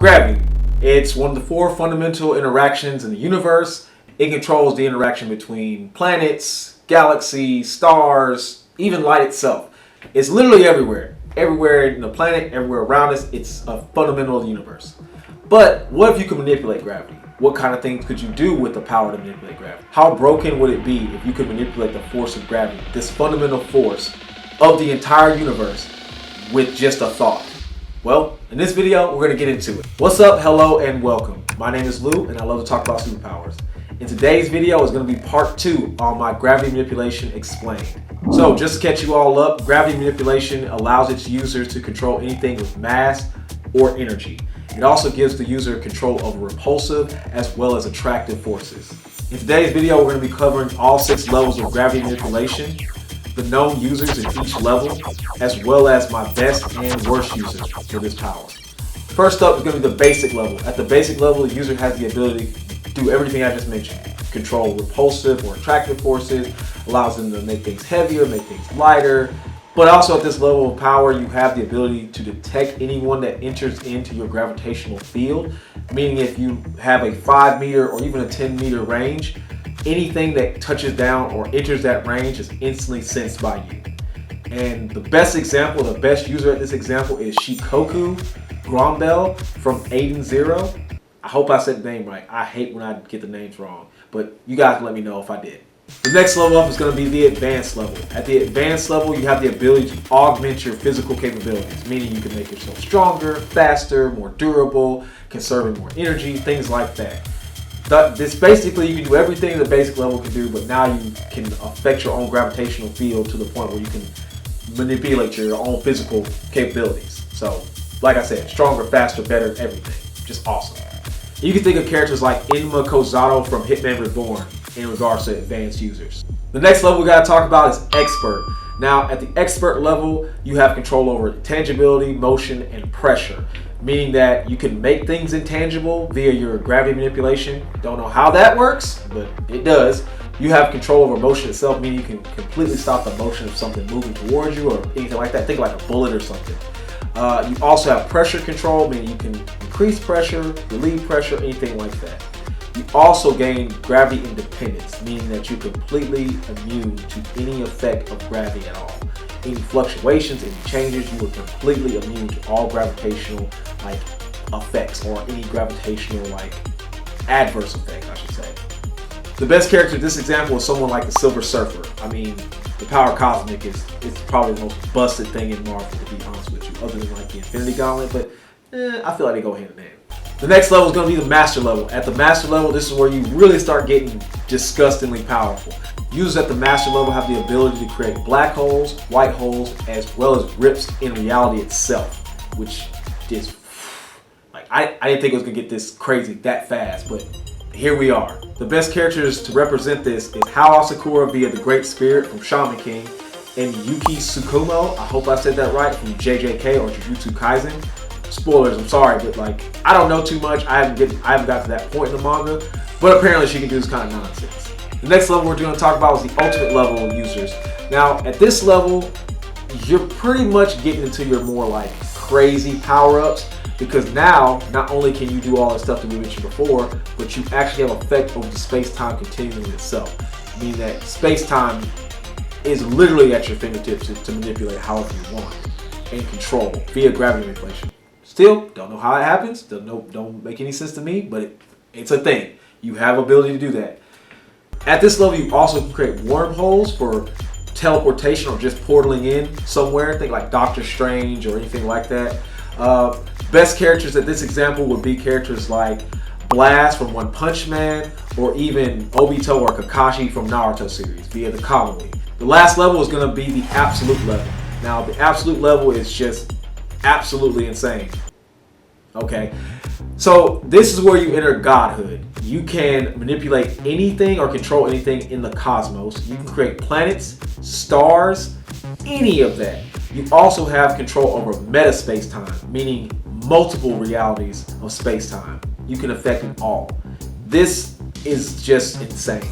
Gravity. It's one of the four fundamental interactions in the universe. It controls the interaction between planets, galaxies, stars, even light itself. It's literally everywhere. Everywhere in the planet, everywhere around us, it's a fundamental of the universe. But what if you could manipulate gravity? What kind of things could you do with the power to manipulate gravity? How broken would it be if you could manipulate the force of gravity, this fundamental force of the entire universe, with just a thought? Well, in this video, we're going to get into it. What's up, hello, and welcome. My name is Lou, and I love to talk about superpowers. In today's video is going to be part 2 on my gravity manipulation explained. So, just to catch you all up, gravity manipulation allows its users to control anything with mass or energy. It also gives the user control over repulsive as well as attractive forces. In today's video, we're going to be covering all 6 levels of gravity manipulation, the known users in each level, as well as my best and worst users for this power. First up is going to be the basic level. At the basic level, the user has the ability to do everything I just mentioned. Control repulsive or attractive forces, allows them to make things heavier, make things lighter. But also at this level of power, you have the ability to detect anyone that enters into your gravitational field. Meaning if you have a 5 meter or even a 10 meter range, anything that touches down or enters that range is instantly sensed by you. And the best example, the best user at this example is Shikoku Grombel from Aiden Zero. I hope I said the name right. I hate when I get the names wrong, but you guys can let me know if I did. The next level up is going to be the advanced level. At the advanced level, you have the ability to augment your physical capabilities, meaning you can make yourself stronger, faster, more durable, conserving more energy, things like that. This basically, you can do everything the basic level can do, but now you can affect your own gravitational field to the point where you can manipulate your own physical capabilities. So, like I said, stronger, faster, better, everything. Just awesome. You can think of characters like Enma Kozato from Hitman Reborn in regards to advanced users. The next level we got to talk about is expert. Now, at the expert level, you have control over tangibility, motion, and pressure, meaning that you can make things intangible via your gravity manipulation. Don't know how that works, but it does. You have control over motion itself, meaning you can completely stop the motion of something moving towards you or anything like that. Think like a bullet or something. You also have pressure control, meaning you can increase pressure, relieve pressure, anything like that. You also gain gravity independence, meaning that you're completely immune to any effect of gravity at all. Any fluctuations, any changes, you are completely immune to all gravitational effects or any gravitational adverse effects, I should say. The best character in this example is someone like the Silver Surfer. I mean, the power cosmic is probably the most busted thing in Marvel, to be honest with you, other than the Infinity Gauntlet, but I feel like they go hand in hand. The next level is going to be the master level. At the master level, this is where you really start getting disgustingly powerful. Users at the master level have the ability to create black holes, white holes, as well as rips in reality itself, which is I didn't think it was going to get this crazy that fast, but here we are. The best characters to represent this is Hao Asakura via the Great Spirit from Shaman King, and Yuki Tsukumo, I hope I said that right, from JJK or Jujutsu Kaisen. Spoilers, I'm sorry, but I don't know too much. I haven't got to that point in the manga, but apparently she can do this kind of nonsense. The next level we're going to talk about is the ultimate level of users. Now, at this level, you're pretty much getting into your more crazy power-ups, because now not only can you do all the stuff that we mentioned before, but you actually have effect over the space-time continuum itself, meaning that space-time is literally at your fingertips to manipulate however you want and control via gravity manipulation. Still, don't know how it happens. Don't make any sense to me, but it's a thing. You have ability to do that. At this level, you also can create wormholes for teleportation or just portaling in somewhere. Think like Doctor Strange or anything like that. Best characters at this example would be characters like Blast from One Punch Man, or even Obito or Kakashi from Naruto series via the Kamui. The last level is going to be the absolute level. Now, the absolute level is just absolutely insane. Okay, so this is where you enter godhood. You can manipulate anything or control anything in the cosmos. You can create planets, stars, any of that. You also have control over meta space-time, meaning multiple realities of space-time. You can affect it all. This is just insane.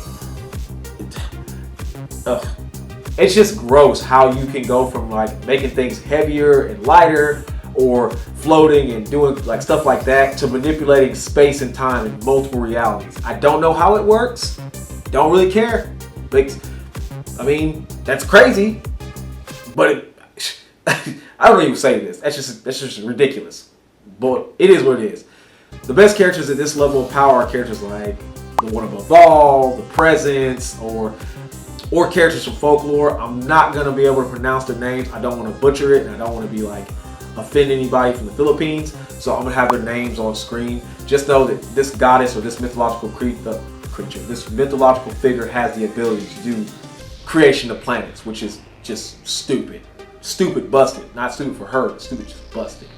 It's just gross how you can go from making things heavier and lighter, or floating and doing like stuff like that, to manipulating space and time in multiple realities. I don't know how it works. Don't really care. Like, I mean, that's crazy, but I don't even say this. That's just ridiculous. But it is what it is. The best characters at this level of power are characters like the One Above All, the Presence, or characters from folklore. I'm not gonna be able to pronounce their names. I don't want to butcher it, and I don't want to be like offend anybody from the Philippines. So I'm gonna have their names on screen. Just know that this goddess or this mythological creature, this mythological figure has the ability to do creation of planets, which is just stupid. Stupid busted. Not stupid for her, but stupid just busted.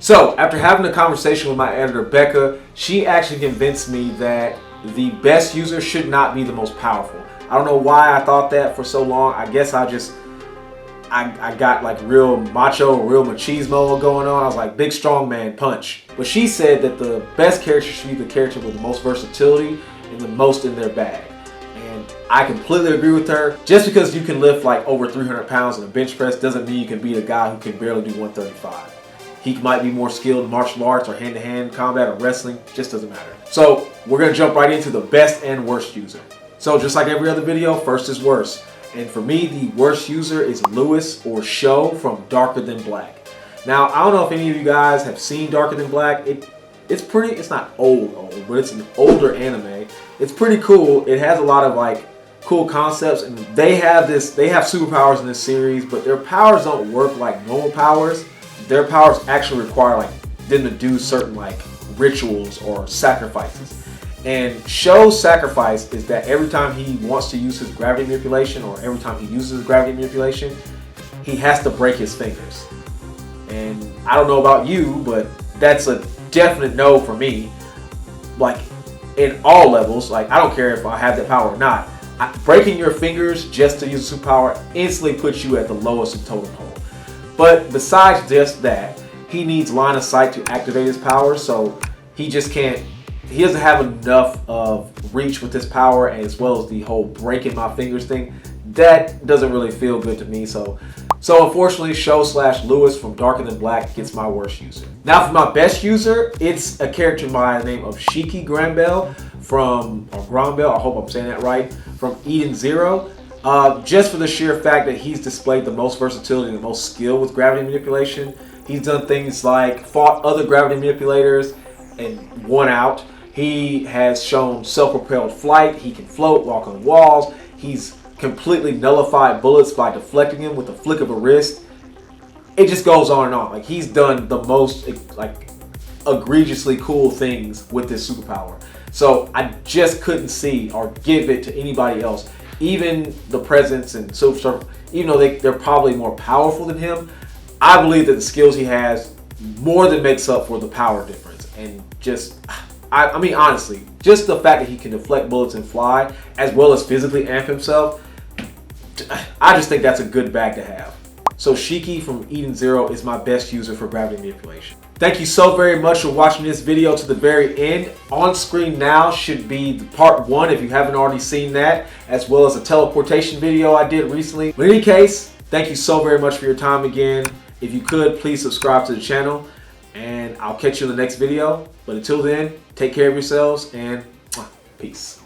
So after having a conversation with my editor, Becca, she actually convinced me that the best user should not be the most powerful. I don't know why I thought that for so long. I guess I got like real macho, real machismo going on. I was like, big strong man punch. But she said that the best character should be the character with the most versatility and the most in their bag. And I completely agree with her. Just because you can lift like over 300 pounds in a bench press doesn't mean you can beat a guy who can barely do 135. He might be more skilled in martial arts or hand-to-hand combat or wrestling. Just doesn't matter. So we're going to jump right into the best and worst user. So just like every other video, first is worst. And for me, the worst user is Lewis or Sho from Darker Than Black. Now, I don't know if any of you guys have seen Darker Than Black. It's not old, but it's an older anime. It's pretty cool. It has a lot of like cool concepts, and they have superpowers in this series, but their powers don't work like normal powers. Their powers actually require like them to do certain like rituals or sacrifices. And Sho's sacrifice is that every time he wants to use his gravity manipulation, or every time he uses his gravity manipulation, he has to break his fingers. And I don't know about you, but that's a definite no for me. Like in all levels, like I don't care if I have that power or not. Breaking your fingers just to use a superpower instantly puts you at the lowest of totem pole. But besides just that, he needs line of sight to activate his power, so he just can't. He doesn't have enough of reach with his power, and as well as the whole breaking my fingers thing. That doesn't really feel good to me. So unfortunately, Sho/Lewis from Darker Than Black gets my worst user. Now for my best user, it's a character by the name of Shiki Granbell from Granbell. I hope I'm saying that right. From Eden Zero. Just for the sheer fact that he's displayed the most versatility and the most skill with gravity manipulation. He's done things like fought other gravity manipulators and won out. He has shown self-propelled flight. He can float, walk on walls. He's completely nullified bullets by deflecting them with a flick of a wrist. It just goes on and on. Like, he's done the most like egregiously cool things with this superpower. So I just couldn't see or give it to anybody else. Even the Presence and Silver Surfer, even though they're probably more powerful than him, I believe that the skills he has more than makes up for the power difference. And just, I mean, honestly, just the fact that he can deflect bullets and fly, as well as physically amp himself, I just think that's a good bag to have. So Shiki from Eden Zero is my best user for gravity manipulation. Thank you so very much for watching this video to the very end. On screen now should be the part 1 if you haven't already seen that, as well as a teleportation video I did recently. But in any case, thank you so very much for your time again. If you could, please subscribe to the channel, and I'll catch you in the next video. But until then, take care of yourselves, and peace.